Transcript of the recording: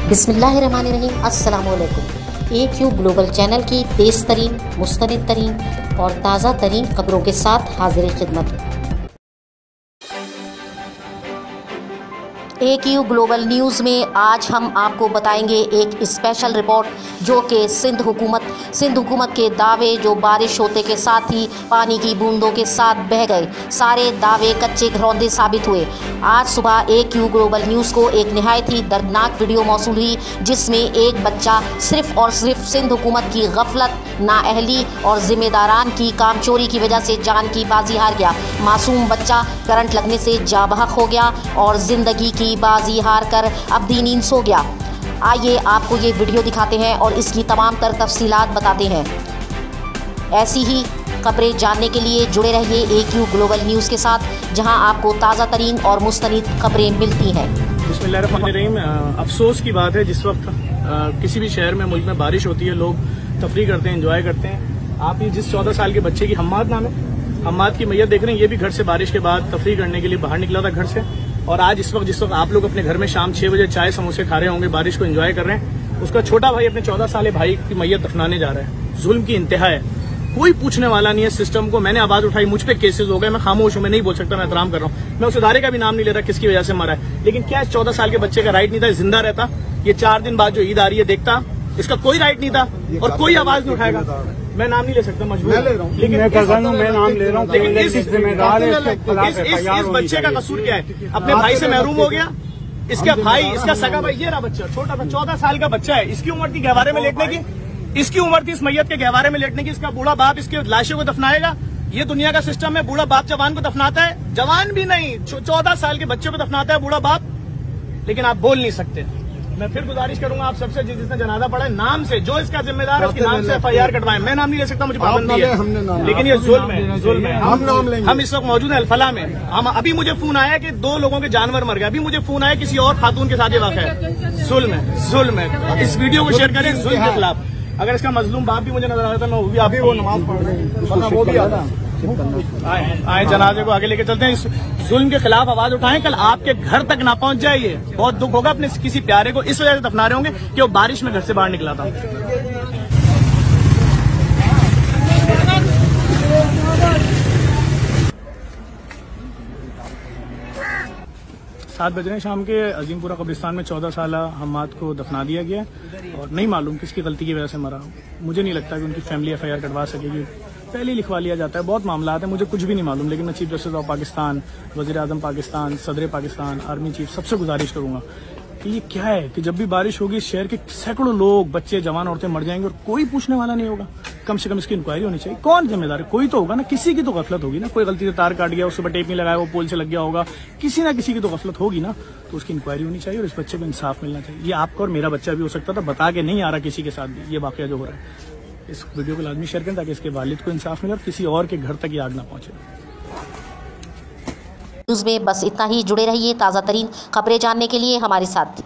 बिस्मिल्लाहिर्रहमानिर्रहीम। अस्सलामु अलैकुम। AQ ग्लोबल चैनल की तेज़ तरीन, मुस्तनिद तरीन और ताज़ा तरीन खबरों के साथ हाजिर खिदमत। AQ ग्लोबल न्यूज़ में आज हम आपको बताएंगे एक स्पेशल रिपोर्ट जो कि सिंध हुकूमत के दावे जो बारिश होते के साथ ही पानी की बूंदों के साथ बह गए, सारे दावे कच्चे घरौंदे साबित हुए। आज सुबह AQ ग्लोबल न्यूज़ को एक निहायत ही दर्दनाक वीडियो मौसूल हुई जिसमें एक बच्चा सिर्फ़ और सिर्फ सिंध हुकूमत की गफलत, नाअहली और ज़िम्मेदारान की कामचोरी की वजह से जान की बाजी हार गया। मासूम बच्चा करंट लगने से जाँ बहक हो गया और ज़िंदगी की बाजी हार कर अब्दी नींद सो गया। आइए आपको ये वीडियो दिखाते हैं और इसकी तमाम तर तफसीलात बताते हैं। ऐसी ही खबरें जानने के लिए जुड़े रहिए AQ ग्लोबल न्यूज़ के साथ, जहां आपको ताज़ा तरीन और मुस्तनिद खबरें मिलती हैं। बिस्मिल्लाहिर्रहमानिर्रहीम। अफसोस की बात है, जिस वक्त किसी भी शहर में, मुल्क में बारिश होती है, लोग तफरीह करते हैं, इंजॉय करते हैं। आप ये जिस 14 साल के बच्चे की हम्माद नाम है, हम्माद की मैयत देख रहे हैं, ये भी घर से बारिश के बाद तफरीह करने के लिए बाहर निकला था घर से। और आज जिस वक्त आप लोग अपने घर में शाम 6 बजे चाय समोसे खा रहे होंगे, बारिश को एंजॉय कर रहे हैं, उसका छोटा भाई अपने 14 साल भाई की मैयत दफनाने जा रहा है। जुल्म की इंतहा है, कोई पूछने वाला नहीं है सिस्टम को। मैंने आवाज उठाई, मुझ पे केसेस हो गए, मैं खामोश हूं, मैं नहीं बोल सकता, मैं एहतराम कर रहा हूं। मैं उस इदारे का भी नाम नहीं ले रहा किसकी वजह से मरा है, लेकिन क्या इस 14 साल के बच्चे का राइट नहीं था जिंदा रहता? ये 4 दिन बाद जो ईद आ रही है देखता, इसका कोई राइट नहीं था और कोई आवाज नहीं उठाएगा। मैं नाम नहीं ले सकता, मजबूर मैं ले रहा हूं, लेकिन मैं नाम ले रहा हूं, लेकिन इस बच्चे का कसूर क्या है? अपने भाई से महरूम हो गया। इसका भाई, इसका सगा भाई, ये रहा बच्चा, छोटा सा 14 साल का बच्चा है। इसकी उम्र थी गहवारे में लेटने की, इसकी उम्र थी इस मैयत के गहवारे में लेटने की। इसका बूढ़ा बाप इसके लाशों को दफनाएगा। ये दुनिया का सिस्टम है, बूढ़ा बाप जवान को दफनाता है, जवान भी नहीं 14 साल के बच्चों को दफनाता है बूढ़ा बाप। लेकिन आप बोल नहीं सकते। मैं फिर गुजारिश करूंगा आप सबसे, जिसने जनाजा पड़ा है, नाम से जो इसका जिम्मेदार है उसके नाम से FIR कटवाएं। मैं नाम नहीं ले सकता, मुझे पाबंदी है, लेकिन ये जुल्म है, जुल्म है। हम नाम लेंगे। हम इस वक्त मौजूद हैं अल-फलाह में। हम अभी मुझे फोन आया कि 2 लोगों के जानवर मर गए। अभी मुझे फोन आया किसी और खातून के साथ ये वाक़या है। जुल्म है, जुल्म है। इस वीडियो को शेयर करें जुल्म के खिलाफ। अगर इसका मजलूम बाप भी मुझे नजर आ रहा था, मैं वो भी आप वो नमाज पढ़ रहे हैं, वो भी आता आए जनाजे को आगे लेके चलते हैं। इस जुल्म के खिलाफ आवाज उठाएं। कल आपके घर तक ना पहुंच जाए, ये बहुत दुख होगा। अपने किसी प्यारे को इस वजह से दफना रहे होंगे कि वो बारिश में घर से बाहर निकला था। 7 बज रहे हैं शाम के। अजीमपुरा कब्रिस्तान में 14 साल हम्माद को दफना दिया गया और नहीं मालूम किसकी गलती की वजह से मरा। मुझे नहीं लगता कि उनकी फैमिली FIR कटवा सकेगी, पहले ही लिखवा लिया जाता है। बहुत मामला है, मुझे कुछ भी नहीं मालूम, लेकिन मैं चीफ जस्टिस ऑफ पाकिस्तान, वज़ीर आज़म पाकिस्तान, सदर पाकिस्तान, आर्मी चीफ, सबसे गुजारिश करूंगा कि ये क्या है कि जब भी बारिश होगी शहर के सैकड़ों लोग, बच्चे, जवान, औरतें मर जाएंगे और कोई पूछने वाला नहीं होगा। कम से कम इसकी इंक्वायरी होनी चाहिए। कौन जिम्मेदार है? कोई तो होगा ना, किसी की तो गफलत होगी ना। कोई गलती से तार काट गया, उस पर टेप नहीं लगाया, वो पोल से लग गया होगा, किसी ना किसी की तो गफलत होगी ना। तो उसकी इंक्वायरी होनी चाहिए और इस बच्चे को इंसाफ मिलना चाहिए। ये आपका और मेरा बच्चा भी हो सकता था, बता के नहीं आ रहा किसी के साथ भी ये वाकया जो हो रहा है। इस वीडियो को लाजमी शेयर करें ताकि इसके वालिद को इंसाफ मिले और किसी और के घर तक ये आग ना पहुंचे। न्यूज़ में बस इतना ही। जुड़े रहिए ताज़ा तरीन खबरें जानने के लिए हमारे साथ।